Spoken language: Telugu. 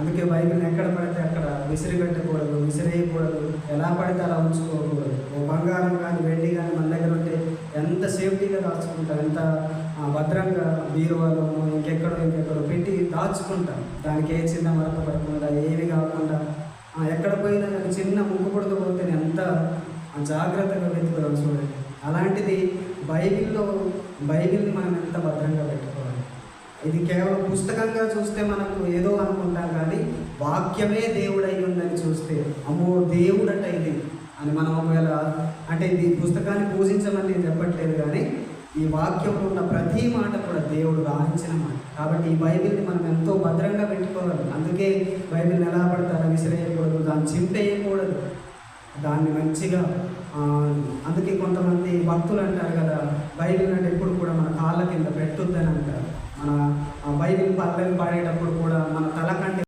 అందుకే బైబిల్ని ఎక్కడ పడితే అక్కడ విసిరిపెట్టకూడదు, విసిరేయకూడదు, ఎలా పడితే అలా ఉంచుకోకూడదు. ఓ బంగారం కానీ వెండి కానీ మన దగ్గర ఉంటే ఎంత సేఫ్టీగా దాచుకుంటాం, ఎంత భద్రంగా బీరువాలో ఇంకెక్కడో పెట్టి దాచుకుంటాం. దానికి ఏ చిన్న మరక పడకుండా, ఏమి కాకుండా, ఎక్కడ పోయినా కానీ చిన్న ముక్కు పుడకపోతే ఎంత జాగ్రత్తగా వెతుకుదాం చూడండి. అలాంటిది బైబిల్ని మనం ఎంత భద్రంగా పెట్టుకోవాలి. ఇది కేవలం పుస్తకంగా చూస్తే మనకు ఏదో అనుకుంటాం, కానీ వాక్యమే దేవుడై ఉందని చూస్తే అమ్మో దేవుడట ఇది అని మనం ఒకవేళ అంటే ఇది పుస్తకాన్ని పూజించమని నేను చెప్పట్లేదు, కానీ ఈ వాక్యంలో ఉన్న ప్రతి మాట కూడా దేవుడు రాయించిన మాట. కాబట్టి ఈ బైబిల్ని మనం ఎంతో భద్రంగా పెట్టుకోవాలి. అందుకే బైబిల్ని ఎలా పడతారో విసిరేయకూడదు, దాన్ని చింపేయకూడదు, దాన్ని మంచిగా అందుకే కొంతమంది భక్తులు అంటారు కదా, బైబిల్ అంటే ఎప్పుడు కూడా మన కాళ్ళ కింద పెట్టొద్దని అంటారు. మన బైబిల్ పల్లెలు పాడేటప్పుడు కూడా మన తల కంటే